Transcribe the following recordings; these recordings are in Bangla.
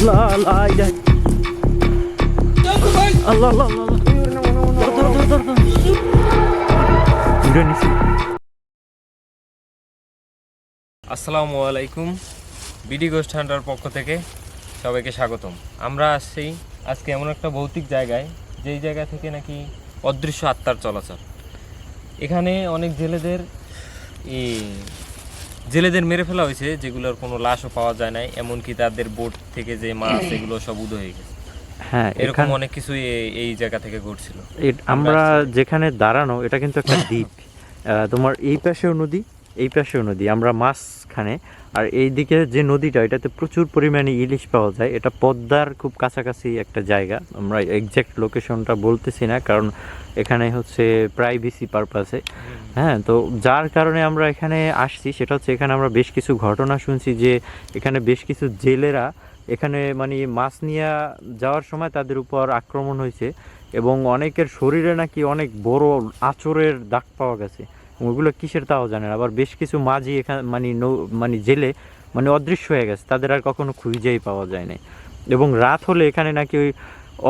আল্লাহ আল্লাহ আল্লাহ আল্লাহ আল্লাহ আসসালামু আলাইকুম, বিডি গোস্ট হান্টার পক্ষ থেকে সবাইকে স্বাগতম। আমরা আসছি আজকে এমন একটা ভৌতিক জায়গায়, যেই জায়গা থেকে নাকি অদৃশ্য আত্মার চলাচল। এখানে অনেক জেলেদের মেরে ফেলা হয়েছে, যেগুলোর কোনো লাশও পাওয়া যায় না, এমনকি তাদের বোট থেকে যে মাছ এগুলো সব উদয় হয়ে গেছে। হ্যাঁ, এরকম অনেক কিছু এই জায়গা থেকে ঘটছিল। আমরা যেখানে দাঁড়ানো এটা কিন্তু একটা দ্বীপ। তোমার এই পাশেও নদী, এই পাশেও নদী, আমরা মাঝখানে। আর এইদিকে যে নদীটা, এটাতে প্রচুর পরিমাণে ইলিশ পাওয়া যায়। এটা পদ্মার খুব কাছাকাছি একটা জায়গা। আমরা এক্স্যাক্ট লোকেশনটা বলতেছি না, কারণ এখানে হচ্ছে প্রাইভেসি পারপাসে। হ্যাঁ, তো যার কারণে আমরা এখানে আসছি সেটা হচ্ছে, এখানে আমরা বেশ কিছু ঘটনা শুনছি যে এখানে বেশ কিছু জেলেরা এখানে মানে মাছ নিয়ে যাওয়ার সময় তাদের উপর আক্রমণ হয়েছে, এবং অনেকের শরীরে নাকি অনেক বড় আঁচড়ের দাগ পাওয়া গেছে। ওগুলো কিসের তাও জানেন। আবার বেশ কিছু মাঝি এখানে মানে জেলে অদৃশ্য হয়ে গেছে, তাদের আর কখনো খুঁজেই পাওয়া যায় না। এবং রাত হলে এখানে নাকি ওই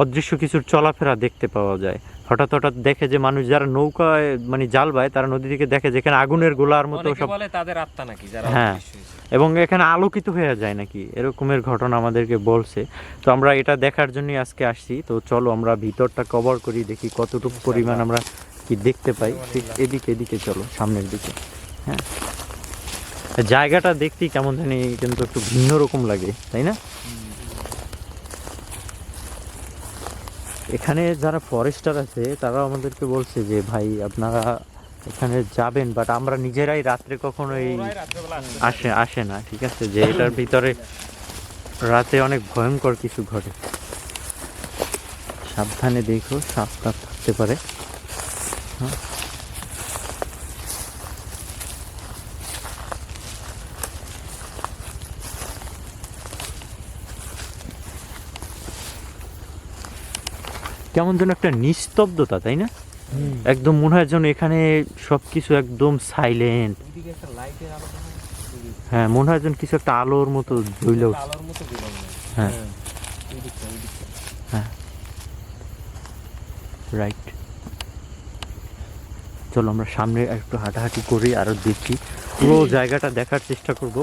অদৃশ্য কিছুর চলাফেরা দেখতে পাওয়া যায়। হঠাৎ হঠাৎ দেখে যে মানুষ যারা নৌকায় জাল বায়, তারা নদী থেকে দেখে যেখানে আগুনের গোলার মতো সব বলে তাদের আত্মা নাকি, যারা হ্যাঁ, এবং এখানে আলোকিত হয়ে যায় নাকি, এরকমের ঘটনা আমাদেরকে বলছে। তো আমরা এটা দেখার জন্যই আজকে আসছি। তো চলো আমরা ভিতরটা কভার করি, দেখি কতটুকু পরিমাণ আমরা কি দেখতে পাই। ঠিক এদিকে চলো, সামনের দিকে। হ্যাঁ, জায়গাটা দেখতেই কেমন জানি কিন্তু একটু ভিন্ন রকম লাগে, তাই না? এখানে যারা ফরেস্টার আছে তারা আমাদেরকে বলছে যে ভাই আপনারা এখানে যাবেন, বাট আমরা নিজেরাই রাত্রে কখনোই আসে না, ঠিক আছে? যে এটার ভিতরে রাতে অনেক ভয়ঙ্কর কিছু ঘটে, সাবধানে দেখো, সাপ টাপ থাকতে পারে। হ্যাঁ, কেমন যেন একটা নিস্তব্ধতা, তাই না? একদম মনে হয় যেন এখানে সবকিছু একদম সাইলেন্ট। হ্যাঁ, মনে হয় যেন কিছু একটা আলোর মতো জ্বলে উঠছে। হ্যাঁ হ্যাঁ, রাইট। চলো আমরা সামনে একটু হাঁটাহাঁটি করি, আরো দেখি, পুরো জায়গাটা দেখার চেষ্টা করব।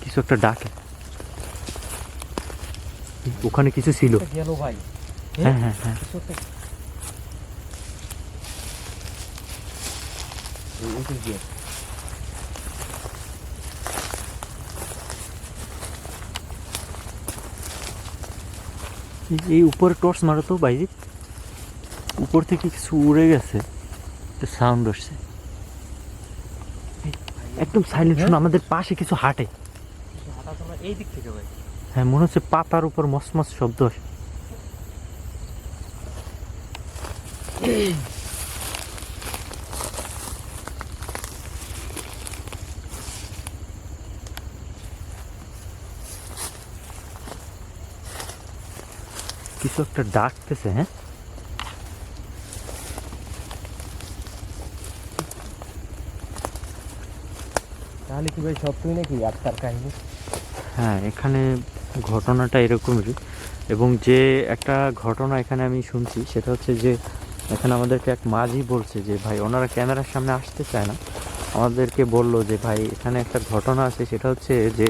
কিছু একটা ডাকে, ওখানে কিছু ছিল। হ্যাঁ হ্যাঁ হ্যাঁ, এই উপরে টর্চ মারো তো বাইরে, উপর থেকে কিছু উড়ে গেছে, সাউন্ড আসছে। একদম সাইলেন্ট। শোনো, আমাদের পাশে কিছু হাঁটে। এই দিক থেকে ভাই, হ্যাঁ, মনে হচ্ছে পাতার উপর মসমস শব্দ আসে। কিছু একটা ডাকতেছে। হ্যাঁ, তাহলে কি ভাই সত্যই নাকি আত্মার কাহিনী? হ্যাঁ, এখানে ঘটনাটা এরকমই। এবং যে একটা ঘটনা এখানে আমি শুনছি সেটা হচ্ছে যে এখানে আমাদেরকে এক মাঝি বলছে যে ভাই ওনারা ক্যামেরার সামনে আসতে চায় না, আমাদেরকে বললো যে ভাই এখানে একটা ঘটনা আছে, সেটা হচ্ছে যে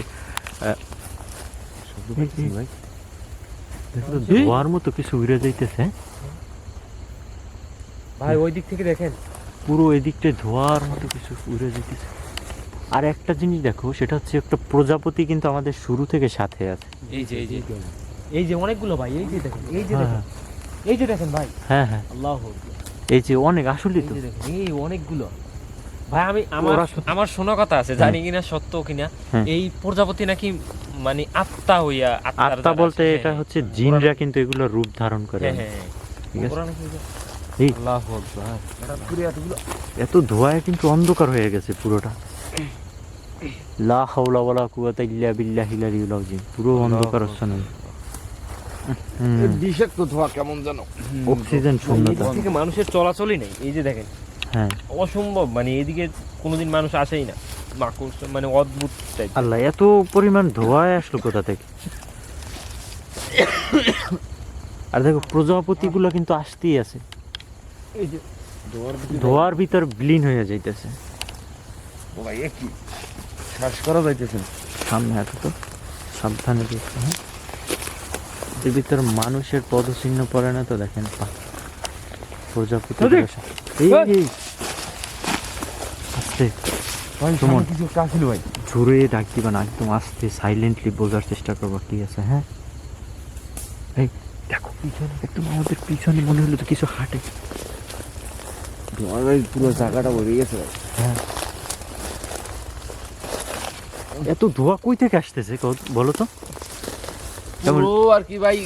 ধোয়ার মতো কিছু উড়ে যাইতেছে ভাই, ওই দিক থেকে দেখেন, পুরো এদিকটা ধোয়ার মতো কিছু উড়ে যাইতেছে। আর একটা জিনিস দেখো, সেটা হচ্ছে একটা প্রজাপতি কিন্তু আমাদের শুরু থেকে সাথে আছে। এই যে অনেকগুলো ভাই, এই যে দেখেন, এই যে দেখেন ভাই। হ্যাঁ হ্যাঁ, আল্লাহু এই যে অনেক, আসলে তো এই অনেকগুলো ভাই। আমার শোনা কথা আছে, জানি কিনা সত্য কিনা, এই প্রজাপতি নাকি আত্মা হইয়া, আত্মা বলতে এটা হচ্ছে জিনরা কিন্তু এগুলো রূপ ধারণ করে। ঠিক আছে, এত ধোঁয়ায় কিন্তু অন্ধকার হয়ে গেছে পুরোটা। লা হাওলা ওয়ালা কুওয়াতা ইল্লা বিল্লাহিল আলিয়্যিল আযীম, পুরো অন্ধকার অবস্থানে। বিষাক্ত ধোঁয়া, কেমন জানো, অক্সিজেন শূন্যতা, থেকে মানুষের চলাচলই নেই। এই যে দেখেন, হ্যাঁ, অসম্ভব, এদিকে কোনোদিন মানুষ আসেই না, অদ্ভুত টাইপ। আল্লাহ, এত পরিমাণ ধোঁয়ায় আসলো কোথা থেকে? আর দেখো প্রজাপতিগুলো কিন্তু আসতেই আছে, এই যে ধোয়ার ভিতর বিলীন হয়ে যাইতেছে। ও ভাই এ কি শ্বাস করা যাইতেছে না। সামনে আছে তো, সাবধানে দেখতে, হ্যাঁ। এর ভিতর মানুষের পদচিহ্ন পড়ে না তো, দেখেন প্রজাপতি। আস্তে ভাই সুমন। সামনে কিছু একটা আসছিল ভাই। জোরে ডাক দিবা না, একদম আস্তে সাইলেন্টলি বোঝার চেষ্টা করবা কি আছে। হ্যাঁ, এই দেখো পিছনে, একদম আমাদের পিছনে মনে হলো তো কিছু হাঁটে। ধোঁয়ার ভাই পুরো জায়গাটা ভরে গেছে ভাই। হ্যাঁ, এত ধোঁয়া কই থেকে আসতেছে বলো তো? কেমন? পুরো আর কি ভাই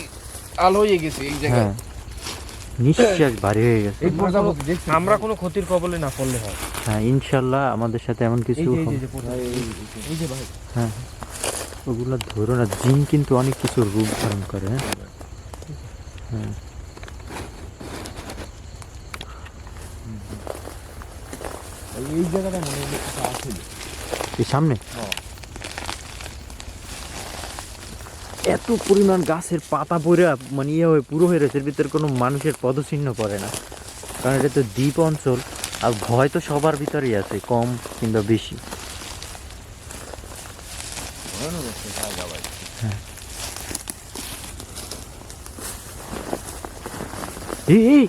আলো হয়ে গেছে এই জায়গায়। হ্যাঁ, নিঃশ্বাস ভারী হয়ে গেছে। এই প্রজাপতি দেখছেন? আমরা কোনো ক্ষতির কবলে না পড়লে হয়। হ্যাঁ, ইনশাল্লাহ আমাদের সাথে এমন কিছু এই হবে। যে এই যে ভাই হ্যাঁ, ওগুলো ধরো না, জিন কিন্তু অনেক কিছু রূপ ধারণ করে। হ্যাঁ, হ্যাঁ। এই জায়গাটা মনে হলো কিছু আসছিল। এই সামনে এত পরিমাণ গাছের পাতা পড়ে মানে ইয়ে হয়ে পুরো হয়ে রয়েছে, এর ভিতরে কোনো মানুষের পদচিহ্ন পড়ে না, কারণ এটা তো দ্বীপ অঞ্চল। আর ভয় তো সবার ভিতরেই আছে, কম কিংবা বেশি। ভয়ানক একটা জায়গা ভাই। এই এই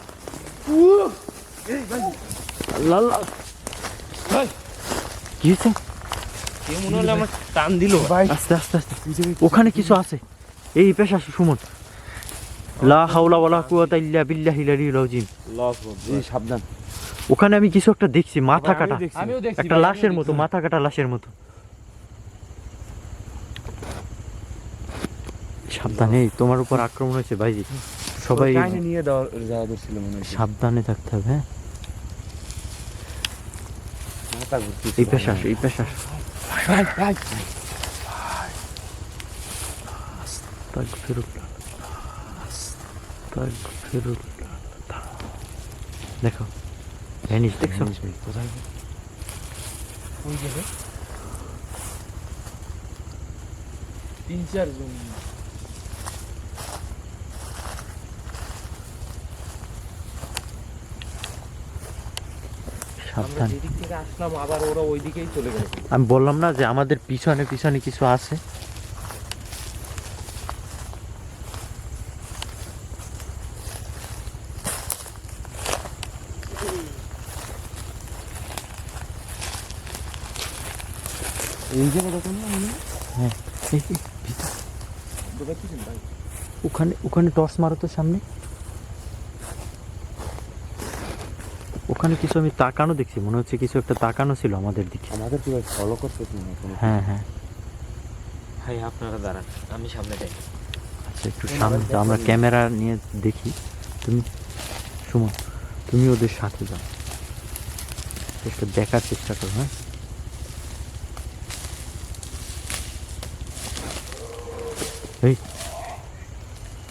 আল্লাহ আল্লাহ, ভাই কি হয়েছে? কে মনে হলো আমার টান দিল। ভাই আস্তে আস্তে আস্তে, ওখানে কিছু আছে। এই পেশা সুমন, লা হাওলা ওয়ালা কুওয়াতা ইল্লা বিল্লাহিল আলিয়্যিল আযীম। এই সাবধান। ওখানে আমি কিছু একটা দেখছি, মাথা কাটা, আমিও দেখছি একটা লাশের মতো, মাথা কাটা লাশের মতো। সাবধানে, তোমার উপর আক্রমণ হয়েছে ভাইজি, সবাই কাহিনী নিয়ে যাওয়া দরছিল মনে হয়। সাবধানে থাকতে হবে। হ্যাঁ, মাথা ঘুরতেছে। এই পেশা, এই পেশা। ভাই ভাই আস্তাগফিরুল্লাহ, আস্তাগফিরুল্লাহ। দেখো ভ্যানিশ, দেখছো? কোথায়? ওই জায়গায় 3-4 জন। আমরা সাবধান। যেদিক থেকে আসলাম আবার ওরা ওই দিকেই চলে গেল। আমি বললাম না যে আমাদের পিছনে পিছনে কিছু আছে। এই জায়গাটা কোন না? হ্যাঁ, এই ভিতরে। কোথায় কি ভাই? ওখানে ওখানে টর্চ মারো তো সামনে। ওখানে কিছু আমি তাকানো দেখছি, মনে হচ্ছে কিছু একটা তাকানো ছিল আমাদের দিকে। আমাদের কি ভাই ফলো করতেছ না কোনো? হ্যাঁ হ্যাঁ, ভাই আপনারা দাঁড়ান, আমি সামনে যাই। আচ্ছা একটু সামনে যাও, আমরা ক্যামেরা নিয়ে দেখি। তুমি সুমন, তুমি ওদের সাথে যাও, একটু দেখার চেষ্টা করো। হ্যাঁ, এই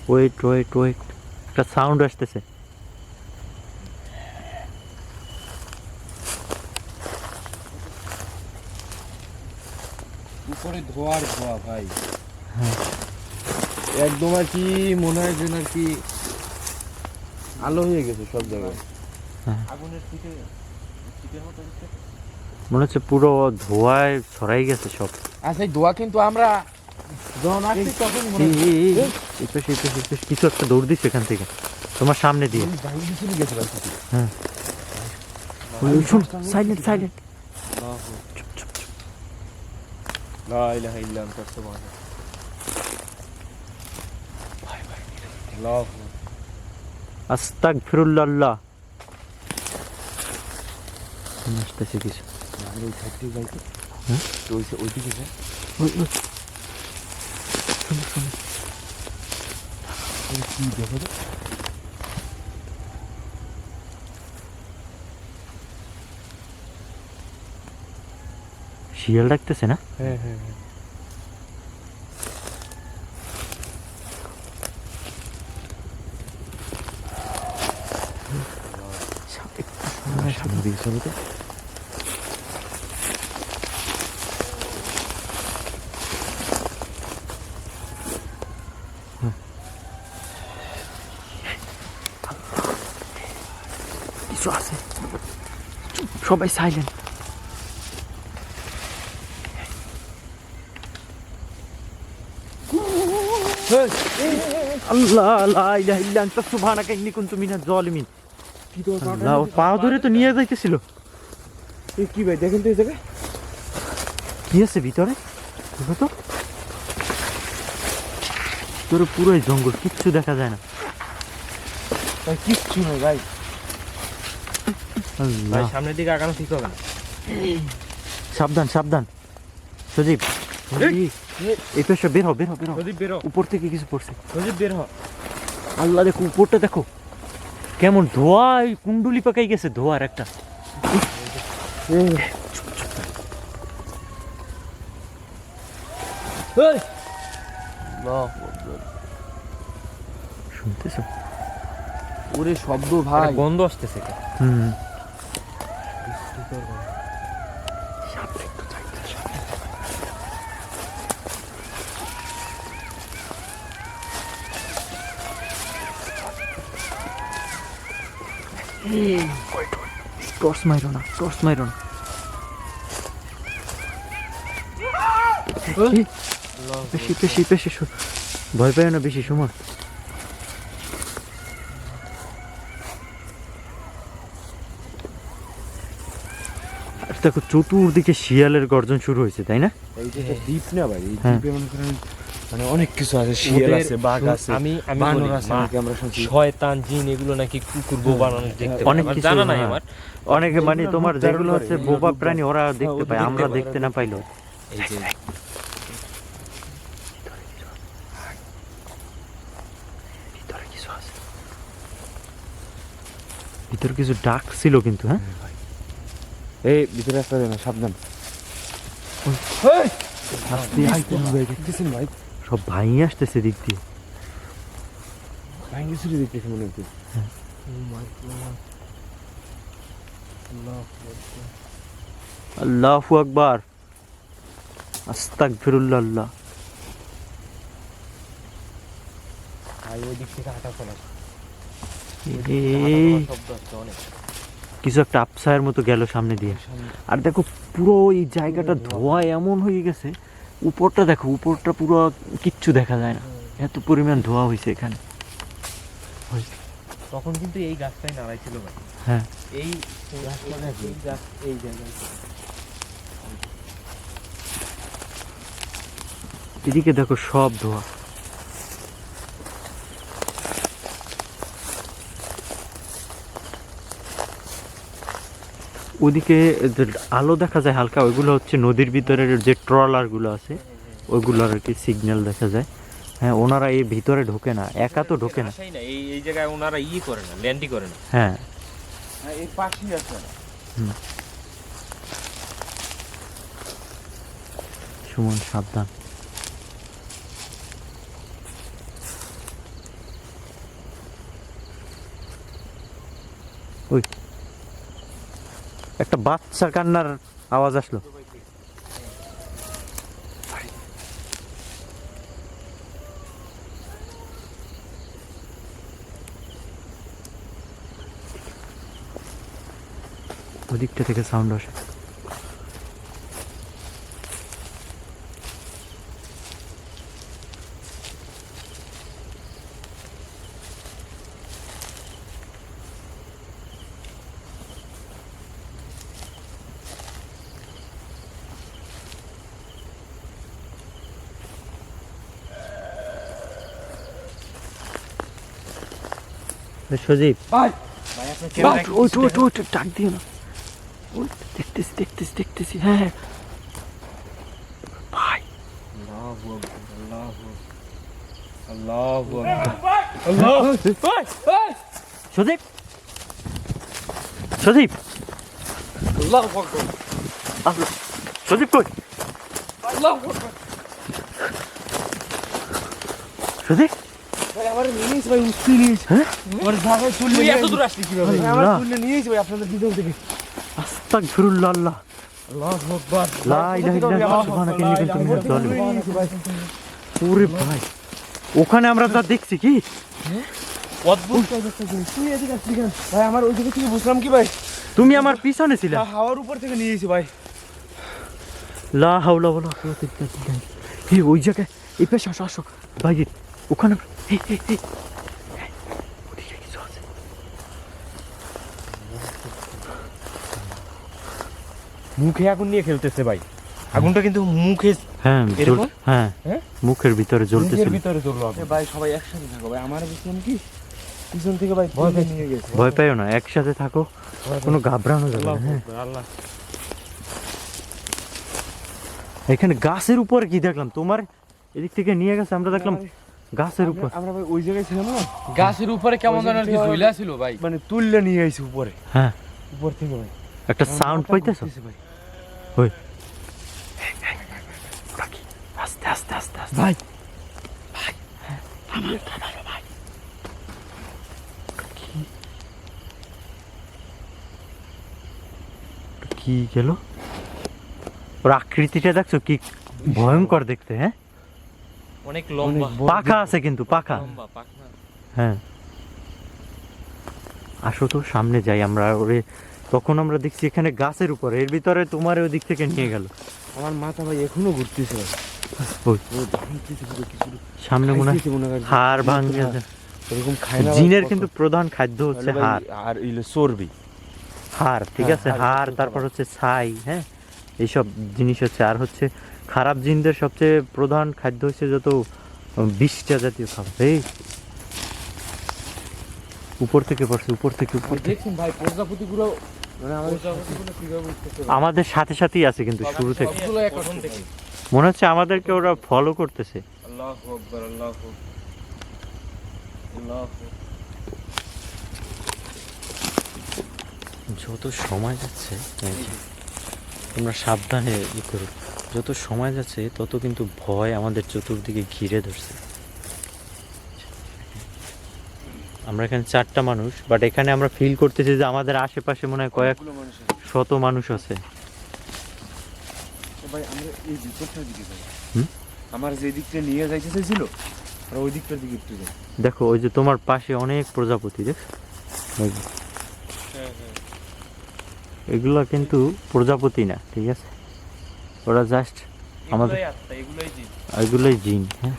ওয়েট ওয়েট ওয়েট, একটা সাউন্ড আসতেছে। উপরে ধোয়ার ধোয়া ভাই। হ্যাঁ, একদম আর কি মনে হয় যেন আর কি আলো হয়ে গেছে সব জায়গায়। আগুনের পিঠে পিঠের মতো দিচ্ছে। মনে হচ্ছে পুরো ধোঁয়ায় ছড়াই গেছে সব। আচ্ছা এই ধোয়া কিন্তু আমরা যখন আসছি তখন মনে এই, হয় এই, এই, এই পাশে, এই পাশে, এই পাশে কিছু একটা দৌড় দিচ্ছে এখান থেকে, তোমার সামনে দিয়ে। বাইরে চলে গেছে ভাই কিছু। হ্যাঁ, শুন, সাইলেন্ট সাইলেন্ট। লা ইলাহা ইল্লা আনতা সুবহানাক। আল্লাহু আস্তাগফিরুল্লাহ। আসতেছে কিছু। আমরা ওই সাইড থেকে যাইতে। হ্যাঁ? তো ওই দিকে যাই। ওই ওই, শোনো শোনো, ওই কি দেখো তো? শিয়াল ডাকতেছে না? হ্যাঁ হ্যাঁ হ্যাঁ। সামনে দিকে চলো তো। কিছু আছে। চুপ, সবাই সাইলেন্ট। আল্লাহ লা ইলাহা ইল্লা আনতা সুবহানাকা ইন্নী কুনতু মিনাজ জালিমিন। কি তো আল্লাহ, ওর পা ধরে তো নিয়ে যাইতেছিল। এই কি ভাই দেখেন তো এই জায়গায় কি আছে ভিতরে? দেখো তো, তোর পুরোই জঙ্গল, কিচ্ছু দেখা যায় না। ভাই কিচ্ছু নেই ভাই। ভাই আল্লাহ, সামনের দিকে আগানো ঠিক হবে না। সাবধান সাবধান সজীব। এই পেশা বের হ, বের হ, বের হ। প্রদীপ বেরো, উপর থেকে কিছু পড়ছে। প্রদীপ বের হ। আল্লাহ, দেখো উপরটা দেখো কেমন ধোয়া, কুন্ডুলি পাকাই গেছে ধোয়ার একটা। শুনতেছো? ওরে শব্দ ভাই। একটা গন্ধ আসতেছে এটা। হুম। টর্চ মাইরো না, টর্চ মাইরো না। কি? বেশি বেশি বেশি ভয় পায় না বেশি সময়। আর দেখো চতুর্দিকে শিয়ালের গর্জন শুরু হয়েছে, তাই না? এই যে একটা দ্বীপ না ভাই, এই হ্যাঁ। দ্বীপে মনে করেন মানে অনেক কিছু আছে, শিয়াল আছে, বাঘ আছে, আমি বানর বলি, আছে মা- নাকি আমরা শুনছি। শয়তান জিন এগুলো নাকি কুকুর বোবা মানুষ দেখতে পায়। অনেক আমার কিছু, জানা নাই হ্যাঁ। আমার। অনেকে মানে এগুলো তোমার রূপ ধারণ যেগুলো করে, হচ্ছে এগুলো বোবা রূপ প্রাণী ওরা দেখতে ওদের পায়, দেখতে আমরা পায়, দেখতে ওরা না পাইলো। এই যে ভিতরে কিছু আছে, ভিতরে কিছু ডাক ছিল কিন্তু। হ্যাঁ, এই ভিতরে আসতে দেয় না, সাবধান। আস্তে আইতে হবে। দেখতেছেন ভাই, সব ভাই আসতেছে দিক দিয়ে। ভাঙ্গি চুরি দেখতেছি মনে হচ্ছে। আল্লাহু আকবার, আস্তাগফিরুল্লাহ। আল্লাহ, ভাই ওই দিক থেকে হাঁটা চলা এই শব্দ হচ্ছে অনেক। কিছু একটা আপসায়ের মতো গেল সামনে দিয়ে। আর দেখো পুরো এই জায়গাটা ধোয়া এমন হয়ে গেছে, উপরটা দেখো, উপরটা পুরো কিচ্ছু দেখা যায় না, এত পরিমাণ ধোয়া হয়েছে এখানে। তখন কিন্তু এই গাছটাই নাড়াই ছিল ভাই। হ্যাঁ, এই এই গাছ এই জায়গায়। এদিকে দেখো সব ধোয়া। ওদিকে যে আলো দেখা যায় হালকা, ওইগুলো হচ্ছে নদীর ভিতরের যে ট্রলার গুলো আছে ওইগুলোর আর কি সিগন্যাল দেখা যায়। হ্যাঁ, ওনারা এই ভিতরে ঢোকে না, একা তো ঢোকে না। আসাই না, এই জায়গায় ওনারা করে না, ল্যান্ডই করে না। হ্যাঁ, হ্যাঁ, এই পাশেই আছে। সুমন সাবধান। ওই একটা বাচ্চা কান্নার আওয়াজ আসলো। ওদিকটা থেকে সাউন্ড আসে। সজীব, ভাই ভাই আপনার ওই ডাক দিও না। ওই দেখতেছি দেখতেছি দেখতেছি। হ্যাঁ হ্যাঁ ভাই, সজীব, সজীব, আসলো। সজীব কই? সজীব, ভাই আমার নিয়েছে ভাই, উঠতে নিয়েছে। হ্যাঁ, আমার জায়গায় তুললে তুই নিয়ে এত দূর আসলি কিভাবে? ভাই, আমার আল্লাহ। তুললে নিয়েছে ভাই আপনাদের ভিতর থেকে। আস্তাগফিরুল্লাহ। আল্লাহ, আল্লাহু আকবার। লা ইলাহা ইল্লাল্লাহ, সুবহানাকা ইন্নী কুনতু মিনাজ জালিমিন। ওরে ভাই, ওখানে আমরা যা দেখছি কি অদ্ভুত একটা জিনিস তুই এদিকে আসলি কেন ভাই? আমার ওই দিকে থেকে বুঝলাম কি ভাই, তুমি আমার পিছনে ছিলে। হাওয়ার উপর থেকে নিয়ে এসেছি ভাই। লা হাওলা ওয়ালা কুওয়াতা ইল্লা বিল্লাহ। হে ওই জায়গায় এই পাশে আসো আসো ভাই, ওখানে এই এই এই ওদিকে কিছু আছে। মুখে আগুন নিয়ে খেলতেছে ভাই। আগুনটা কিন্তু মুখে হ্যাঁ এরকম? হ্যাঁ হ্যাঁ? মুখের ভিতরে জ্বলতেছিল। মুখের ভিতরে জ্বললো আগুন। ভাই সবাই একসাথে থাকো ভাই। আমার বুঝলাম কি পিছন থেকে ভাই ভয় নিয়ে গেছে। ভয় পাইও না, একসাথে থাকো, কোনো ঘাবড়ানো যাবে না। আল্লাহু হ্যাঁ আকবার, আল্লাহ। এখানে গাছের উপর কি দেখলাম, তোমার এদিক থেকে নিয়ে গেছে, আমরা দেখলাম গাছের উপর। আমরা ভাই ওই জায়গায় ছিলাম না, গাছের উপরে কেমন যেন আর কি ঝুলা ছিল ভাই। মানে তুললে নিয়ে আইছি উপরে, হ্যাঁ উপর থেকে ভাই একটা সাউন্ড পাইতেছো? ভাই ওই ওরা কি? আস্তে আস্তে আস্তে আস্তে ভাই, ভাই থামাও থামাও ভাই। কি কি গেল? ওর আকৃতিটা দেখছো কি ভয়ঙ্কর দেখতে। হ্যাঁ অনেক লম্বা পাখা আছে কিন্তু, পাখা। লম্বা পাখনা। হ্যাঁ আসো তো সামনে যাই আমরা। ওরে তখন আমরা দেখছি এখানে গাছের উপরে, এর ভিতরে তোমার ওই দিক থেকে নিয়ে গেল। আমার মাথা ভাই এখনো ঘুরতেছে ভাই। ওই ও ভাঙতেছে পুরো কিছু, সামনে মনে হয় খাইতেছে মনে হয়। হাড় ভাঙে। এরকম খায় না ভাই, জিনের কত- কিন্তু প্রধান খাদ্য হচ্ছে তাহলে ভাই হাড়। আর ইলো চর্বি। হাড় ঠিক হ্যাঁ, আছে, হাড় হাড়, জাতীয় তারপর খাবার। হচ্ছে ছাই। হ্যাঁ এইসব জিনিস হচ্ছে। আর হচ্ছে খারাপ জিনদের সবচেয়ে প্রধান খাদ্য হচ্ছে যত বিষটা জাতীয় খাবার। এই উপর থেকে পড়ছে, উপর থেকে উপর থেকে। দেখছেন ভাই প্রজাপতিগুলো, মানে আমাদের প্রজাপতিগুলো কিভাবে উঠতেছে। আমাদের সাথে সাথেই আছে কিন্তু শুরু থেকে। সবগুলো এক প্রথম থেকে। মনে হচ্ছে আমাদেরকে ওরা ফলো করতেছে। আল্লাহু আকবার, আল্লাহু আকবার, আল্লাহু আকবার। যত সময় যাচ্ছে এই যে, তোমরা সাবধানে ই করো, যত সময় যাচ্ছে তত কিন্তু ভয় আমাদের চতুর্দিকে ঘিরে ধরছে। আমরা এখানে 4টা মানুষ, বাট এখানে আমরা ফিল করতেছি যে আমাদের আশেপাশে মনে হয় কয়েক অনেকগুলো মানুষ আছে। শত মানুষ আছে। তো ভাই আমরা এই ভিতরটার দিকে যাই। হুম? আমার যে দিকটা নিয়ে যাইতে চাইছিল আর ওই দিকটার দিকে একটু যাই। দেখো ওই যে তোমার পাশে অনেক প্রজাপতি, দেখ হ্যাঁ হ্যাঁ, এগুলো কিন্তু প্রজাপতি না, ঠিক আছে? ওরা জাস্ট আমাদের এগুলোই আত্মা, এগুলোই জিন। এগুলোই জিন। হ্যাঁ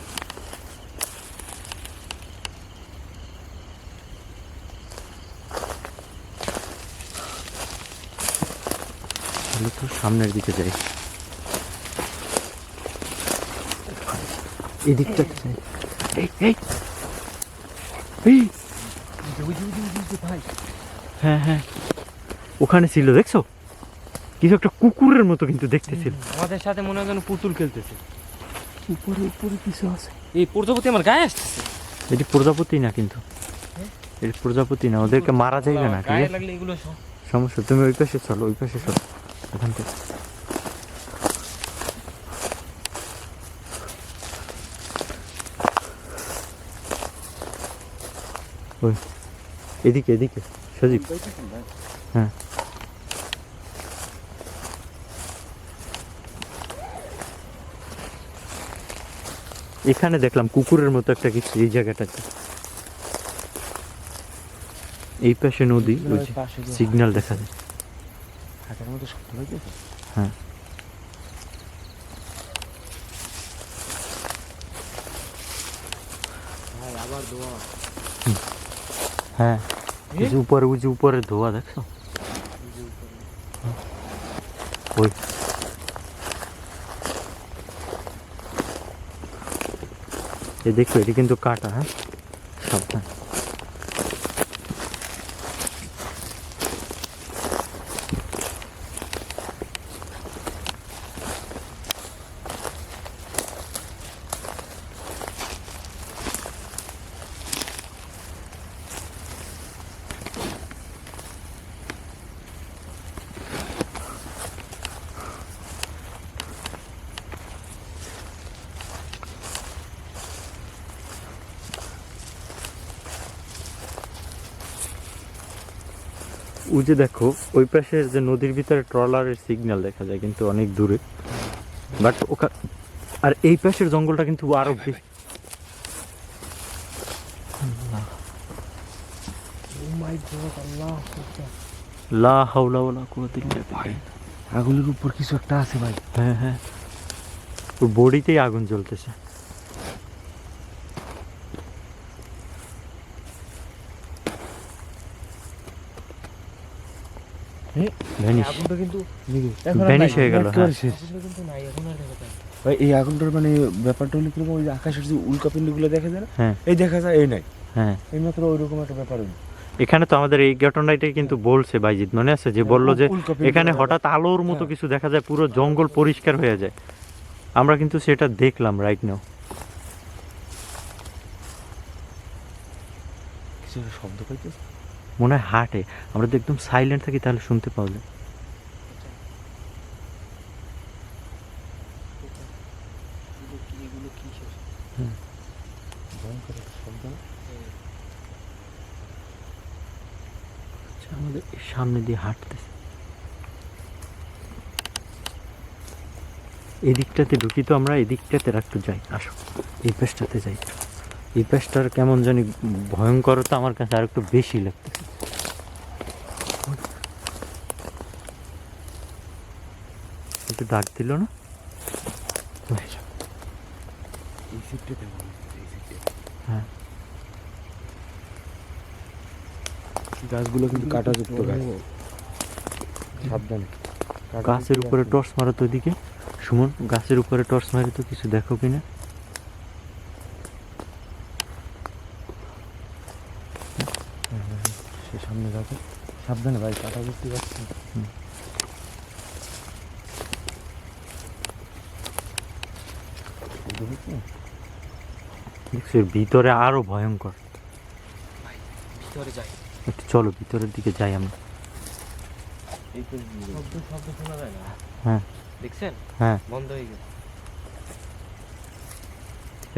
তাহলে তো সামনের দিকে যাই, এই দিকটা যাই। এই এই এই ভাই হ্যাঁ হ্যাঁ ওখানে ছিল, দেখছো? কিছু একটা কুকুরের মতো কিন্তু দেখতেছিল। আমাদের সাথে মনে হয় যেন পুতুল খেলতেছে। উপরে উপরে কিছু আছে। এই প্রজাপতি আমার গায়ে আসতেছে। এটি প্রজাপতি না কিন্তু, এটি প্রজাপতি না, ওদেরকে মারা যাইবে না, ঠিক গায়ে আছে? লাগলে এগুলো সব সমস্যা, তুমি ওই পাশে চলো, ওই পাশে চলো ওখান থেকে। ওই এদিকে এদিকে সজীব। হ্যাঁ এখানে দেখলাম কুকুরের মতো একটা কিছু এই জায়গাটাতে। এই পাশে নদী, ওই যে সিগন্যাল দেখা যায়। হাতের মতো শক্ত লাগতেছে। হ্যাঁ ভাই আবার দোয়া। হ্যাঁ ওই যে উপরে, ওই যে উপরে ধোয়া দেখছো? ওই এ দেখো, এটি কিন্তু কাটা। হ্যাঁ সাবধান। ওই যে দেখো ওই পাশে যে নদীর ভিতরে ট্রলারের সিগন্যাল দেখা যায় কিন্তু অনেক দূরে, বাট ওখানে। আর এই পাশের জঙ্গলটা কিন্তু আরো বেশি। মাই গড, আল্লাহ, লা হাওলা ওয়ালা কুওয়াতা ইল্লা ভাই বিল্লাহ। আগুনের উপর কিছু একটা আছে ভাই। হ্যাঁ হ্যাঁ, ওর বডিতেই আগুন জ্বলতেছে। ভ্যানিশ, আগুনটা কিন্তু ভ্যানিশ হয়ে গেল। হ্যাঁ ভাই এই আগুনটার মানে ব্যাপারটা হলো কিরকম, ওই যে আকাশের যে উল্কাপিন্ডগুলো দেখা যায় না, হ্যাঁ এই দেখা যায়, এই নাই, হ্যাঁ, এই মাত্র ওইরকম একটা ব্যাপার হইলো। এখানে তো আমাদের এই ঘটনাটাই কিন্তু বলছে বাইজিৎ, মনে আছে যে বললো যে উল্কাপিন্ড এখানে দেখা হঠাৎ আলোর মতো কিছু দেখা যায়, পুরো জঙ্গল পরিষ্কার হয়ে যায়। আমরা কিন্তু সেটা দেখলাম রাইট নাও। কিছু একটা শব্দ পাইতেছে। মনে হয় হার্টে, আমরা তো একদম সাইলেন্ট থাকি তাহলে শুনতে পাওয়া যায়। ভয়ঙ্কর একটা শব্দ। আচ্ছা, আমাদের সামনে দিয়ে হাঁটতেছে, এদিকটাতে ঢুকি তো আমরা, এদিকটাতে একটু যাই, আসো এই পাশটাতে যাই। এই পাশটার কেমন জানি ভয়ঙ্করতা আমার কাছে আর একটু বেশি লাগতেছে। একটু ডাক দিল না? এই সিটটাতে মনে হচ্ছে, এই সিটটা। হ্যাঁ, গাছগুলো কিন্তু কাঁটাযুক্ত গাছ, সাবধানে। গাছের উপরে টর্চ মারো তো ওইদিকে, সুমন গাছের উপরে টর্চ মারি তো কিছু দেখো কিনা। সে সামনে যাবে, সাবধানে ভাই, কাঁটাযুক্ত গাছ তো। দেখছো এর ভিতরে আরো ভয়ঙ্কর। ভিতরে যাই, একটু চলো ভিতরের দিকে যাই আমরা। এই তো শব্দ শোনা যায় না। হ্যাঁ দেখছেন হ্যাঁ, বন্ধ হয়ে গেছে।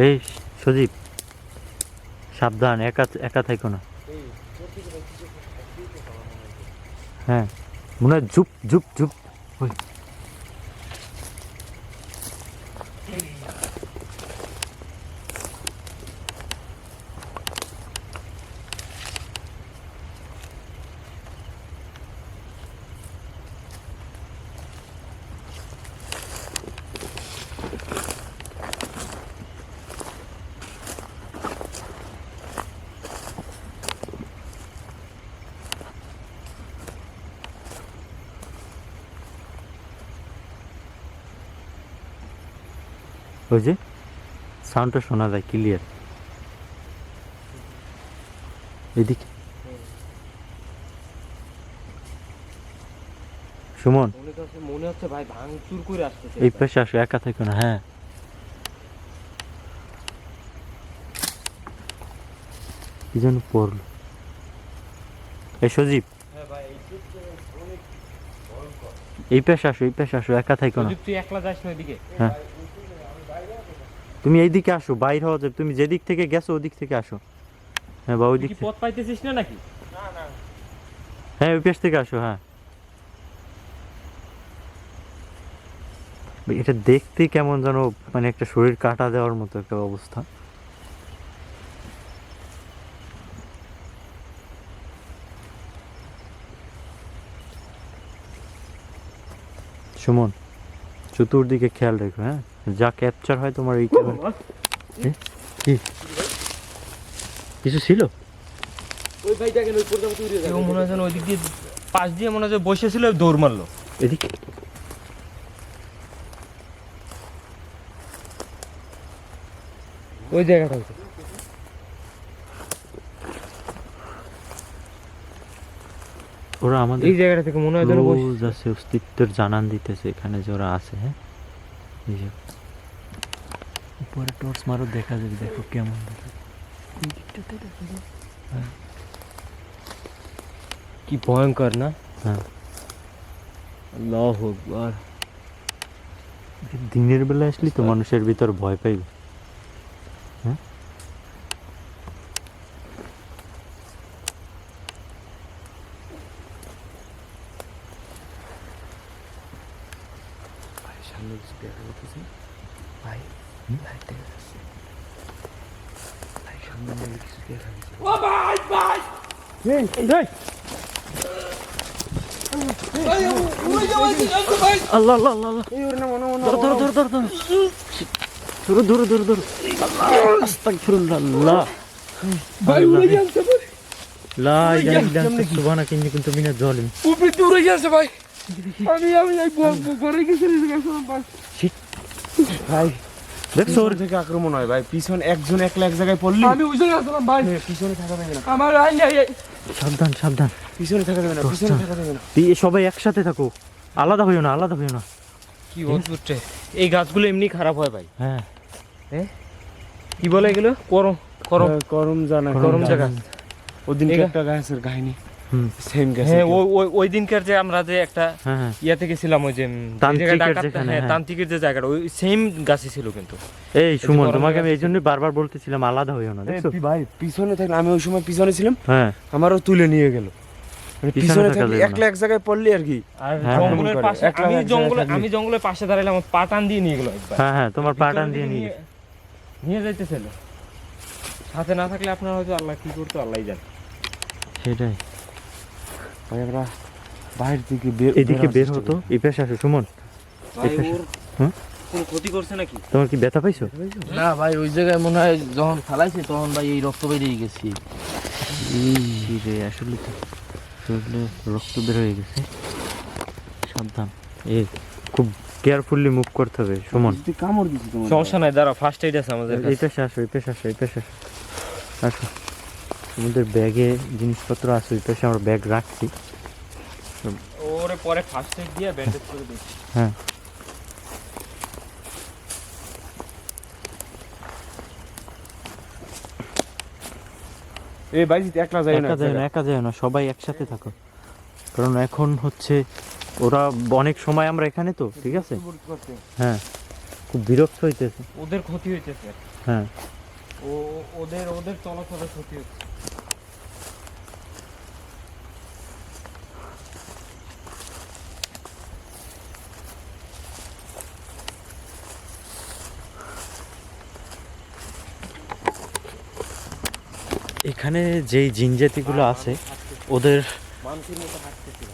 এই সজীব সাবধান, একা একা থাইকো না। হ্যাঁ মনে হয় ঝুপ ঝুপ ঝুপ। ওই ওই যে সাউন্ডটা শোনা যায় ক্লিয়ার এদিকে। সুমন মনে হচ্ছে ভাই ভাঙচুর করে আসতেছে। এই পাশে আসো, একা থেকো না। হ্যাঁ কি যেন পড়লো। এই সজীব হ্যাঁ ভাই, এই পাশে আসো, এই পাশে আসো, একা থাইকো না। সজীব তুই একলা যাস না ওইদিকে। হ্যাঁ তুমি এইদিকে আসো, বাইর হওয়া যাবে, তুমি যেদিক থেকে গেছো ওদিক থেকে আসো। হ্যাঁ বা ওই তুই দিক কি থেকে, পথ পাইতেছিস না নাকি? হ্যাঁ ওই পাশ থেকে আসো। হ্যাঁ এটা দেখতে কেমন যেন মানে একটা শরীর কাটা দেওয়ার মতো একটা অবস্থা। সুমন চতুর্দিকে খেয়াল রেখো, হ্যাঁ যা ক্যাপচার হয় তোমার এই ক্যামেরা। কি কিছু ছিল? কেউ মনে হয় যেন ওই দিক দিয়ে পাশ দিয়ে মনে হয় যে বসেছিল, দৌড় মারলো এদিকে ওই জায়গাটা। ওরা আমাদের এই জায়গাটা থেকে মনে হয় যেন ক্লোজ আছে, অস্তিত্বের জানান দিতেছে এখানে যে ওরা আছে। হ্যাঁ এই যে উপরে টর্চ মারো, দেখা যাবে, দেখো কেমন দেখা যায়। এই দিকটাতে দেখা যায়। হ্যাঁ কি ভয়ঙ্কর না? হ্যাঁ, আল্লাহু আকবার। দিনের বেলা আসলে তো মানুষের ভিতর ভয় পাইবে। হ্যাঁ ভাই সামনে কিছু দেখা যাচ্ছে ভাই, লাইট দেখা যাচ্ছে ভাই, সামনে কিছু দেখা যাচ্ছে। আল্লাহ আল্লাহ আল্লাহ আল্লাহ। ধরো ধরো ধরো ধরো ধরো ধরো ধরো ধরো ধরো আস্তাগফিরুল্লাহ আল্লাহ লা ইলাহা ইল্লা আনতা সুবহানাকা ইন্নী কুনতু মিনাজ জালিমিন। উপরে দূরে গেছে ভাই, আমি ঘরে গেছি ভাই দেখছো ওর থেকে আক্রমণ হয় ভাই, পিছন একজন একলা এক জায়গায় পড়লি আমি ওই জায়গায় আসলাম ভাই, পিছনে থাকা যাবে না, আমার সাবধান সাবধান পিছনে থাকা যাবে না, পিছনে থাকা যাবে না। সবাই একসাথে থাকো, আলাদা হইও না, আলাদা হইও না। কি অদ্ভুত রে। এই গাছগুলো এমনি খারাপ হয় ভাই। হ্যাঁ কি বলে এগুলো? করম করম করম জানা করম জায়গা। ওদিন এই গা- একটা গাছের কাহিনী হুম। সেম গাছ। হ্যাঁ ওই দিনকার যে আমরা যে একটা হ্যাঁ হ্যাঁ ইয়া থেকে ছিলাম, ওই যে তান্ত্রিকের ডাকাত, যেখানে, হ্যাঁ হ্যাঁ। তান্ত্রিকের যে জায়গাটা, ওই সেম গাছই ছিল কিন্তু। এই সুমন, বড় তোমাকে আমি গাছ এই জন্যই বারবার বলতেছিলাম আলাদা হইও না, দেখছো? ভাই পিছনে থাকলে, আমি ওই সময় পিছনে ছিলাম, হ্যাঁ আমারও তুলে নিয়ে গেল। মানে পিছনে পিছনে থাকা থাকলে যাবে না। একলা এক জায়গায় পড়লি আর কি। আর হ্যাঁ, জঙ্গলের হ্যাঁ। পাশে একলা এক জায়গায় থাকলি। আমি জঙ্গলের পাশে দাঁড়াইলাম, আমার পা টান দিয়ে নিয়ে গেল একবার। হ্যাঁ হ্যাঁ তোমার ভিতরের পাটান দিকে দিয়ে নিয়ে নিয়ে যাইতেছিল। সাথে না থাকলে আপনার হয়তো আল্লাহ কি করতো আল্লাহই জানে। সেটাই। ভাই আমরা বাইরে থেকে এদিকে বের হতো, এই পাশে আসো সুমন। ভাই এই পাশে। ওর হুম? কোনো ক্ষতি করছে নাকি? তোমার কি ব্যথা পাইছো? না ভাই, ওই জায়গায় মনে হয় যখন ফালাইছে তখন ভাই এই রক্ত বেরিয়ে গেছি। এই রে, আসলে তো শরীরে রক্ত বের হয়ে গেছে। সাবধান, এই খুব কেয়ারফুলি মুভ করতে হবে সুমন। কামড় দিছি তোমার। সমস্যা নাই, দাঁড়া, ফার্স্ট এইড আছে আমাদের এই কাছে। পাশে আসো, এই পাশে আসো, এই পাশে আসো, আসো। আমাদের ব্যাগে জিনিসপত্র আছে, ওই পাশে আমরা ব্যাগ রাখছি। ওরে পরে ফার্স্ট এইড দিয়ে ব্যান্ডেজ করে দিই। হ্যাঁ এই ভাই একলা যাই না। একা যায় না, একা যায় না, সবাই একসাথে থাকো। কারণ এখন হচ্ছে ওরা অনেক সময় আমরা এখানে তো, ঠিক আছে? হ্যাঁ খুব বিরক্ত হইতেছে। ওদের ক্ষতি হয়েছে স্যার, হ্যাঁ ওদের চলাচলের ক্ষতি হচ্ছে। এখানে যেই জিনজাতিগুলো আছে ওদের, মানুষের মতো হাঁটতেছিল।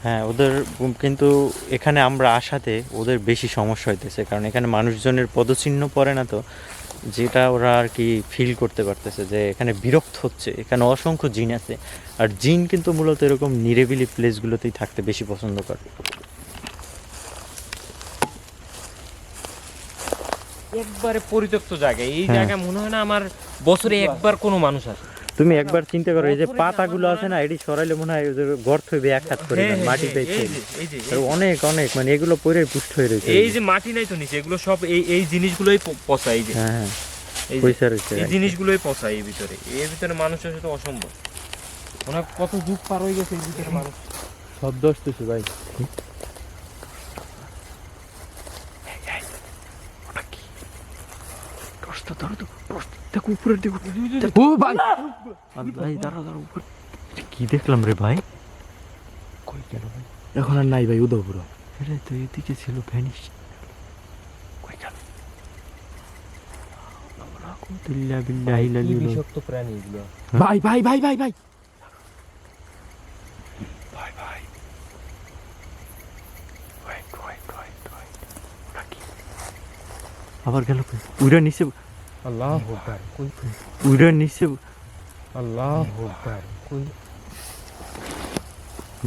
হ্যাঁ ওদের কিন্তু এখানে আমরা আসাতে ওদের বেশি সমস্যা হইতেছে, কারণ এখানে মানুষজনের পদচিহ্ন পড়ে না তো, যেটা ওরা আর কি ফিল করতে পারতেছে যে এখানে বিরক্ত হচ্ছে। এখানে অসংখ্য জিন আছে, আর জিন কিন্তু মূলত এরকম নিরিবিলি প্লেসগুলোতেই থাকতে বেশি পছন্দ করে। একবারে পরিত্যক্ত জায়গায়, এই হ্যাঁ। জায়গায় মনে হয় না আমার বছরে একবার কোনো মানুষ আসে। তুমি একবার চিন্তা করো, এই যে পাতাগুলো আছে না, এটি সরাইলে মনে হয় ওদের গর্ত হইবে এক হাত করে, মাটি পেয়েছে অনেক অনেক, মানে এগুলো পরে পুষ্ট হয়ে রয়েছে। এই যে মাটি নাই তো নিচে, এগুলো সব এই জিনিসগুলোই পচা। এই যে হ্যাঁ হ্যাঁ এই যে- পয়সা রয়েছে। এই জিনিসগুলোই পচা এর ভিতরে মানুষের সাথে অসম্ভব। মনে হয় কত যুগ পার হয়ে গেছে এর ভিতরে মানুষ। শব্দ আসতেছে ভাই। দেখো উপরের দিকে, ও ভাই, ভাই দাঁড়া দাঁড়া, উপরে কি দেখলাম রে ভাই? কই গেল ভাই? এখন আর নাই ভাই, উদয়পুর। আরে তো এদিকে ছিল, ভ্যানিশ কই গেল? বিল্লাহ বিল্লাহি কি লালিল। বিষাক্ত প্রাণী এগুলো। ভাই ভাই ভাই ভাই ভাই ভাই ভাই ওয়েট ওয়েট ওয়েট ওয়েট, ওটা কি? আবার গেল কই? উইরা নিচে, আল্লাহু আকবার, কই উইরা নিচে, আল্লাহু আকবার, কই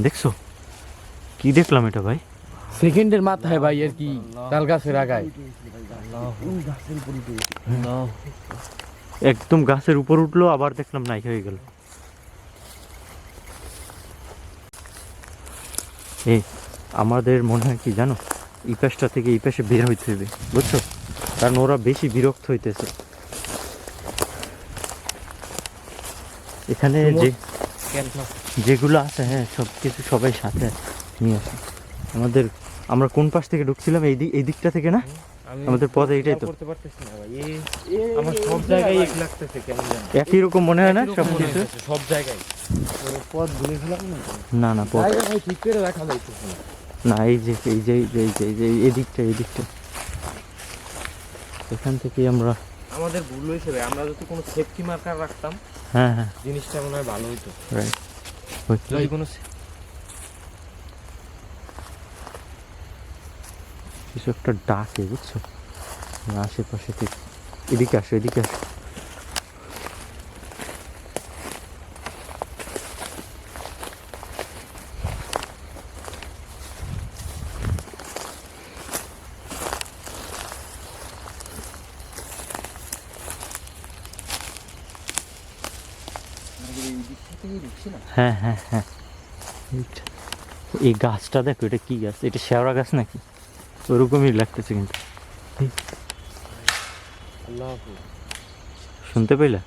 দেখছো? কি দেখলাম এটা ভাই? সেকেন্ডের মাথায় ভাই আর কি তাল গাছের আগায়। একদম গাছের উপর উঠলো, আবার দেখলাম নাই হয়ে গেল। এই আমাদের মনে হয় কি জানো, এই পাশটা থেকে এই পাশে বের হইতে হবে, বুঝছো? কারণ ওরা বেশি বিরক্ত হইতেছে। এখানে যে যেগুলো আছে, হ্যাঁ সব কিছু সবাই সাথে নিয়ে আসে। আমরা কোন পাশ থেকে ঢুকছিলাম? এই দিকটা থেকে না? আমি আমাদের পথ এইটাই তো। করতে পারতেছি না ভাই, আমার সব জায়গায় এক লাগতেছে, কেমন জানি একই রকম মনে হয় না একই রকম সব মনে কিছু? হইতেছে, সব জায়গায়। পথ ভুলে গেলাম না। না না পথ জায়গা ভাই ঠিক করে রাখা যাইতেছে না। না, এই যে এদিকটা এখান থেকে আমরা, আমাদের ভুল হয়েছে ভাই, আমরা যদি কোনো সেফটি মার্কার রাখতাম হ্যাঁ হ্যাঁ জিনিসটা মনে হয় ভালো হইতো। রাইট। ওই, যদি কোনো কিছু একটা ডাকে বুঝছো, আশেপাশে ঠিক। এদিকে আসো, এদিকে আসো। হ্যাঁ হ্যাঁ হ্যাঁ, এইটা। এই গাছটা দেখো, এটা কি গাছ? এটা শেওড়া গাছ নাকি? ওরকমই লাগতেছে কিন্তু। এই, আল্লাহ শুনতে পেলে?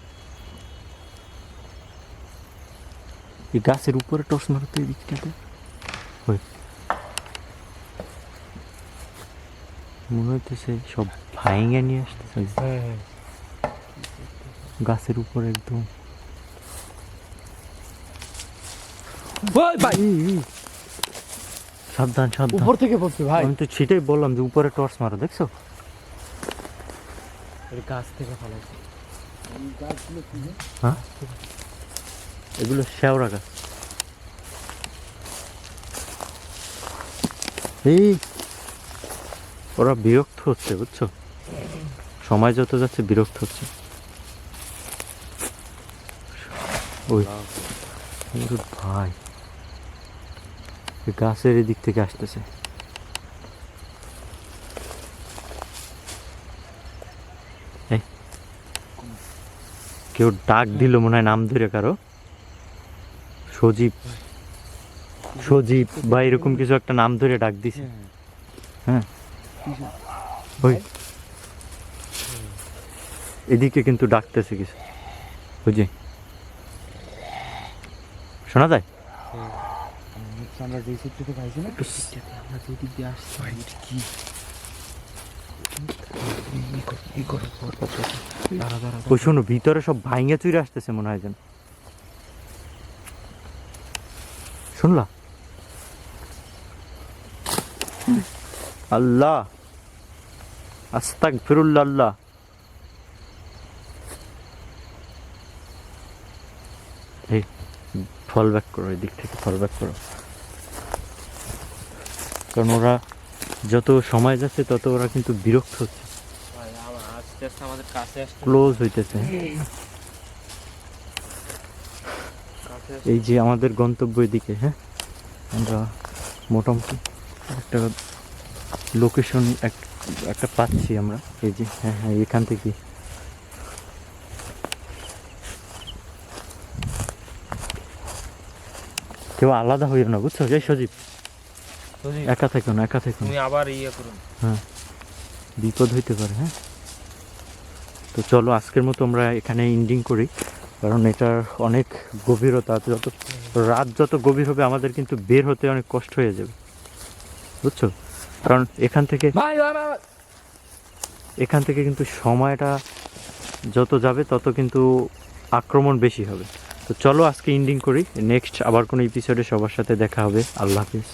এই গাছের উপরে টর্চ মারতে এই দিকটাতে। ওই, মনে হইতেছে সব ভাইঙ্গা নিয়ে আসতেছে হ্যাঁ গাছের উপরে একদম। ভাই এই, এই, সাবধান সাবধান। উপর থেকে পড়ছে ভাই। আমি তো সেটাই বললাম যে উপরে টর্চ মারো, দেখছো? এটা গাছ থেকে ফালাইছে। হ্যাঁ, এগুলো শেওড়া গাছ। এই, ওরা বিরক্ত হচ্ছে বুঝছো, সময় যত যাচ্ছে বিরক্ত হচ্ছে। ওই, ওরে ভাই, এই গাছের এদিক থেকে আসতেছে। এই, কেউ ডাক দিল মনে হয় নাম ধরে, কারো সজীব, সজীব বা এরকম কিছু একটা নাম ধরে ডাক দিছে। হ্যাঁ, ওই এদিকে কিন্তু ডাকতেছে কিছু, বুঝি শোনা যায়। আমরা যে সিট থেকে খাইছি না, আমরা যেদিক দিয়ে আসছি এটা কি? দাঁড়া দাঁড়া ওই শোনো, ভিতরে সব ভাইঙ্গা চুরে আসতেছে মনে হয় যেন, শুনলা? আল্লাহ, আস্তাগফিরুল্লাহ। আল্লাহ, এই ফল ব্যাক করো, এই দিক থেকে ফল ব্যাক করো, কারণ ওরা যত সময় যাচ্ছে তত ওরা কিন্তু বিরক্ত হচ্ছে, ভাই আস্তে আস্তে আমাদের কাছে আসতে ক্লোজ হইতেছে। এই যে আমাদের গন্তব্য এদিকে, হ্যাঁ, আমরা মোটামুটি একটা লোকেশন একটা পাচ্ছি আমরা। এই যে হ্যাঁ হ্যাঁ, এখান থেকে কেউ আলাদা হইও না বুঝছো, এই সজীব, সজীব, একা থেকো না, একা থেকো না, তুমি আবার ইয়ে করুন। হ্যাঁ, বিপদ হইতে পারে। হ্যাঁ, তো চলো আজকের মতো আমরা এখানে এন্ডিং করি, কারণ এটার অনেক গভীরতা, রাত যত গভীর হবে আমাদের কিন্তু বের হতে অনেক কষ্ট হয়ে যাবে, বুঝছো? কারণ এখান থেকে ভাই ভাই ভাই, এখান থেকে কিন্তু সময়টা যত যাবে তত কিন্তু আক্রমণ বেশি হবে। তো চলো আজকে এন্ডিং করি, নেক্সট আবার কোনো এপিসোডে সবার সাথে দেখা হবে। আল্লাহ হাফিজ।